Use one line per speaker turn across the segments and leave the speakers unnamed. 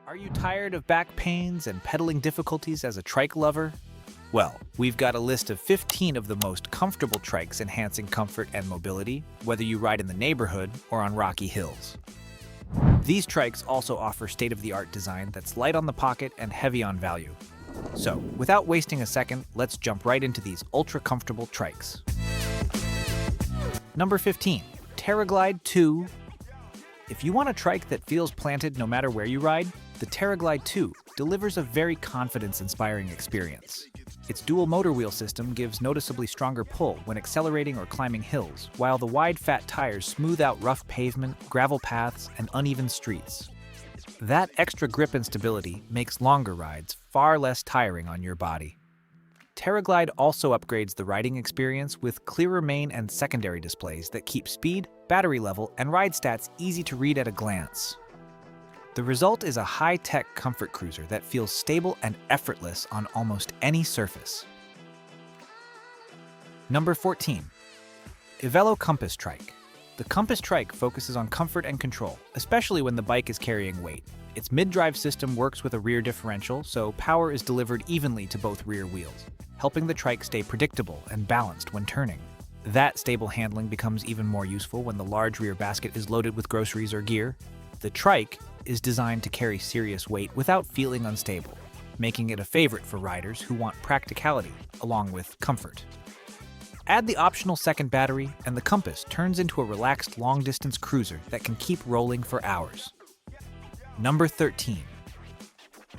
Are you tired of back pains and pedaling difficulties as a trike lover? Well, we've got a list of 15 of the most comfortable trikes enhancing comfort and mobility, whether you ride in the neighborhood or on rocky hills. These trikes also offer state-of-the-art design that's light on the pocket and heavy on value. So, without wasting a second, let's jump right into these ultra-comfortable trikes. Number 15. TerraGlide 2. If you want a trike that feels planted no matter where you ride, the TerraGlide 2 delivers a very confidence-inspiring experience. Its dual motor wheel system gives noticeably stronger pull when accelerating or climbing hills, while the wide fat tires smooth out rough pavement, gravel paths, and uneven streets. That extra grip and stability makes longer rides far less tiring on your body. TerraGlide also upgrades the riding experience with clearer main and secondary displays that keep speed, battery level, and ride stats easy to read at a glance. The result is a high-tech comfort cruiser that feels stable and effortless on almost any surface. Number 14. Evelo Compass Trike. The Compass Trike focuses on comfort and control, especially when the bike is carrying weight. Its mid-drive system works with a rear differential, so power is delivered evenly to both rear wheels, helping the trike stay predictable and balanced when turning. That stable handling becomes even more useful when the large rear basket is loaded with groceries or gear. The trike is designed to carry serious weight without feeling unstable, making it a favorite for riders who want practicality along with comfort. Add the optional second battery, and the Compass turns into a relaxed long-distance cruiser that can keep rolling for hours. Number 13.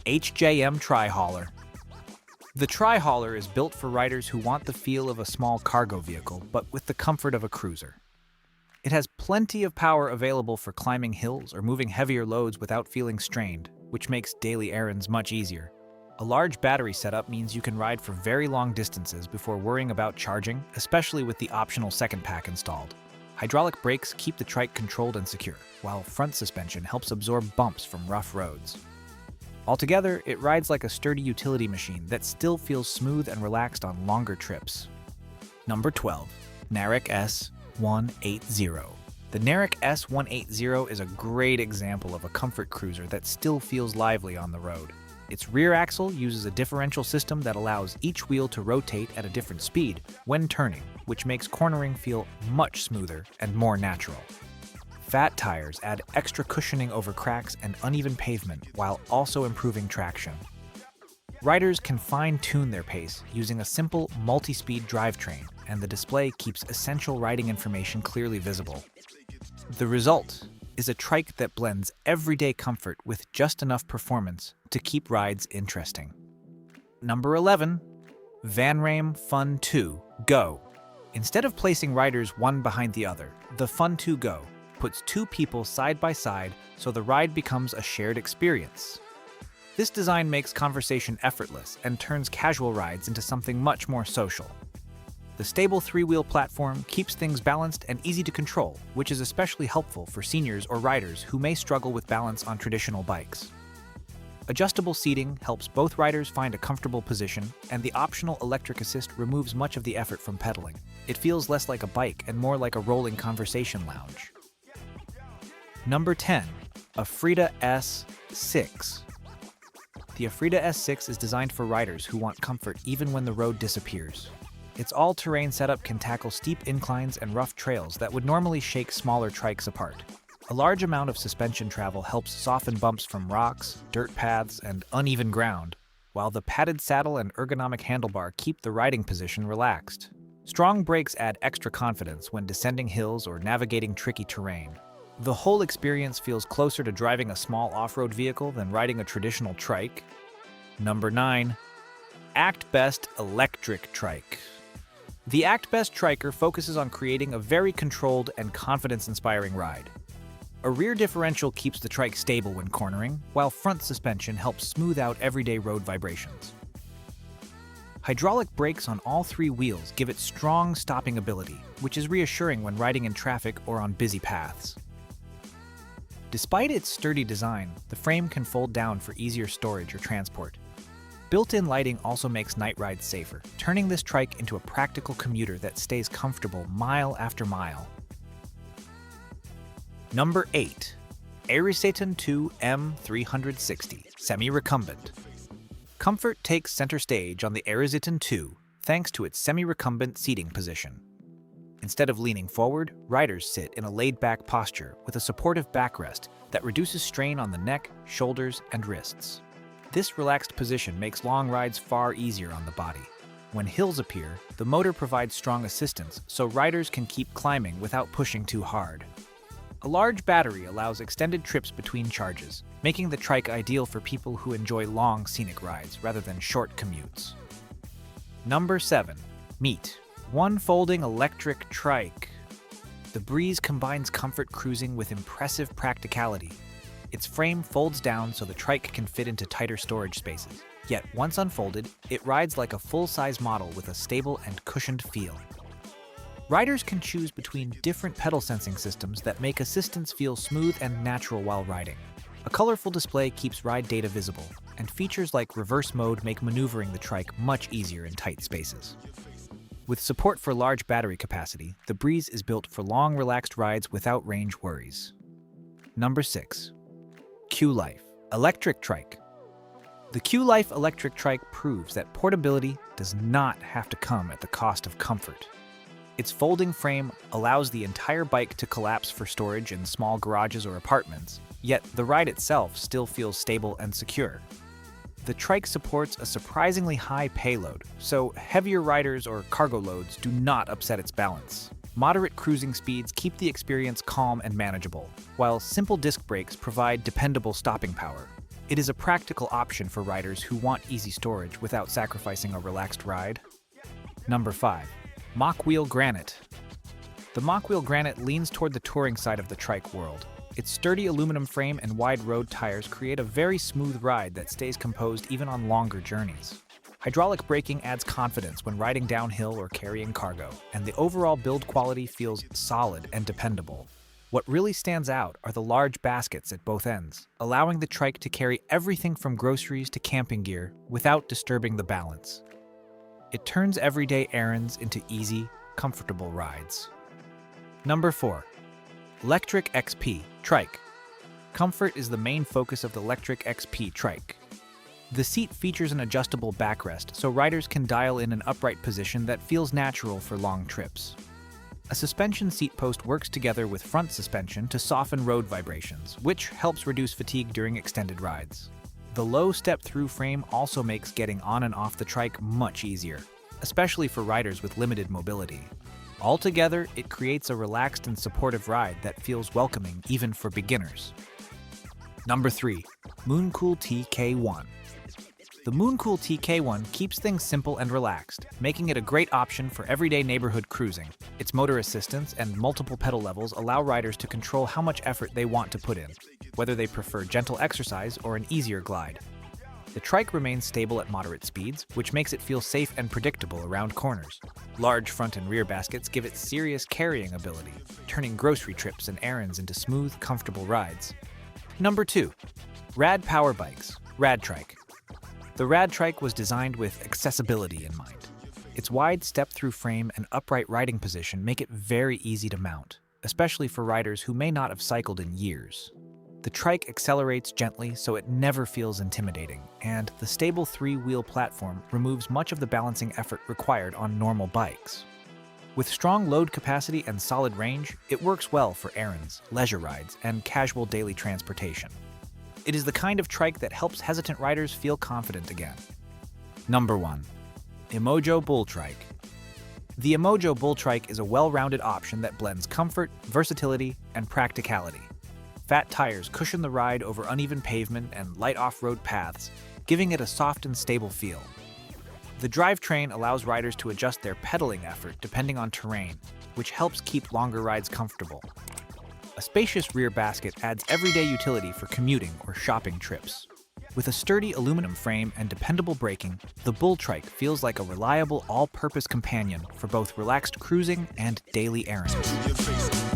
HJM TriHauler. The TriHauler is built for riders who want the feel of a small cargo vehicle, but with the comfort of a cruiser. It has plenty of power available for climbing hills or moving heavier loads without feeling strained, which makes daily errands much easier. A large battery setup means you can ride for very long distances before worrying about charging, especially with the optional second pack installed. Hydraulic brakes keep the trike controlled and secure, while front suspension helps absorb bumps from rough roads. Altogether, it rides like a sturdy utility machine that still feels smooth and relaxed on longer trips. Number 12. Narrak S6. The Narrak S6 is a great example of a comfort cruiser that still feels lively on the road. Its rear axle uses a differential system that allows each wheel to rotate at a different speed when turning, which makes cornering feel much smoother and more natural. Fat tires add extra cushioning over cracks and uneven pavement while also improving traction. Riders can fine-tune their pace using a simple multi-speed drivetrain, and the display keeps essential riding information clearly visible. The result is a trike that blends everyday comfort with just enough performance to keep rides interesting. Number 11. vanRaam Fun 2 Go. Instead of placing riders one behind the other, the Fun 2 Go puts two people side by side so the ride becomes a shared experience. This design makes conversation effortless and turns casual rides into something much more social. The stable three-wheel platform keeps things balanced and easy to control, which is especially helpful for seniors or riders who may struggle with balance on traditional bikes. Adjustable seating helps both riders find a comfortable position, and the optional electric assist removes much of the effort from pedaling. It feels less like a bike and more like a rolling conversation lounge. Number 10. Afreda S6. The Afreda S6 is designed for riders who want comfort even when the road disappears. Its all-terrain setup can tackle steep inclines and rough trails that would normally shake smaller trikes apart. A large amount of suspension travel helps soften bumps from rocks, dirt paths, and uneven ground, while the padded saddle and ergonomic handlebar keep the riding position relaxed. Strong brakes add extra confidence when descending hills or navigating tricky terrain. The whole experience feels closer to driving a small off-road vehicle than riding a traditional trike. Number 9. Actbest Electric Trike. The Actbest Triker focuses on creating a very controlled and confidence-inspiring ride. A rear differential keeps the trike stable when cornering, while front suspension helps smooth out everyday road vibrations. Hydraulic brakes on all three wheels give it strong stopping ability, which is reassuring when riding in traffic or on busy paths. Despite its sturdy design, the frame can fold down for easier storage or transport. Built-in lighting also makes night rides safer, turning this trike into a practical commuter that stays comfortable mile after mile. Number 8. ARISETAN 2 M360 Semi-Recumbent. Comfort takes center stage on the ARISETAN 2 thanks to its semi-recumbent seating position. Instead of leaning forward, riders sit in a laid-back posture with a supportive backrest that reduces strain on the neck, shoulders, and wrists. This relaxed position makes long rides far easier on the body. When hills appear, the motor provides strong assistance so riders can keep climbing without pushing too hard. A large battery allows extended trips between charges, making the Trike ideal for people who enjoy long scenic rides rather than short commutes. Number 7. Meet one-folding electric Trike. The Breeze combines comfort cruising with impressive practicality. Its frame folds down so the Trike can fit into tighter storage spaces. Yet, once unfolded, it rides like a full-size model with a stable and cushioned feel. Riders can choose between different pedal sensing systems that make assistance feel smooth and natural while riding. A colorful display keeps ride data visible, and features like reverse mode make maneuvering the Trike much easier in tight spaces. With support for large battery capacity, the Breeze is built for long, relaxed rides without range worries. Number 6. Qlife Electric Trike. The Qlife Electric Trike proves that portability does not have to come at the cost of comfort. Its folding frame allows the entire bike to collapse for storage in small garages or apartments, yet the ride itself still feels stable and secure. The Trike supports a surprisingly high payload, so heavier riders or cargo loads do not upset its balance. Moderate cruising speeds keep the experience calm and manageable, while simple disc brakes provide dependable stopping power. It is a practical option for riders who want easy storage without sacrificing a relaxed ride. Number 5. Mokwheel Granite. The Mokwheel Granite leans toward the touring side of the Trike world. Its sturdy aluminum frame and wide road tires create a very smooth ride that stays composed even on longer journeys. Hydraulic braking adds confidence when riding downhill or carrying cargo, and the overall build quality feels solid and dependable. What really stands out are the large baskets at both ends, allowing the Trike to carry everything from groceries to camping gear without disturbing the balance. It turns everyday errands into easy, comfortable rides. Number 4. Lectric XP Trike. Comfort is the main focus of the Lectric XP Trike. The seat features an adjustable backrest so riders can dial in an upright position that feels natural for long trips. A suspension seat post works together with front suspension to soften road vibrations, which helps reduce fatigue during extended rides. The low step-through frame also makes getting on and off the Trike much easier, especially for riders with limited mobility. Altogether, it creates a relaxed and supportive ride that feels welcoming even for beginners. Number 3. Mooncool TK1. The Mooncool TK1 keeps things simple and relaxed, making it a great option for everyday neighborhood cruising. Its motor assistance and multiple pedal levels allow riders to control how much effort they want to put in, whether they prefer gentle exercise or an easier glide. The Trike remains stable at moderate speeds, which makes it feel safe and predictable around corners. Large front and rear baskets give it serious carrying ability, turning grocery trips and errands into smooth, comfortable rides. Number 2. Rad Power Bikes RadTrike. The RadTrike was designed with accessibility in mind. Its wide step-through frame and upright riding position make it very easy to mount, especially for riders who may not have cycled in years. The Trike accelerates gently so it never feels intimidating, and the stable 3-wheel platform removes much of the balancing effort required on normal bikes. With strong load capacity and solid range, it works well for errands, leisure rides, and casual daily transportation. It is the kind of Trike that helps hesitant riders feel confident again. Number 1. Emojo Bull Trike. The Emojo Bull Trike is a well-rounded option that blends comfort, versatility, and practicality. Fat tires cushion the ride over uneven pavement and light off-road paths, giving it a soft and stable feel. The drivetrain allows riders to adjust their pedaling effort depending on terrain, which helps keep longer rides comfortable. A spacious rear basket adds everyday utility for commuting or shopping trips. With a sturdy aluminum frame and dependable braking, the Bull Trike feels like a reliable all-purpose companion for both relaxed cruising and daily errands.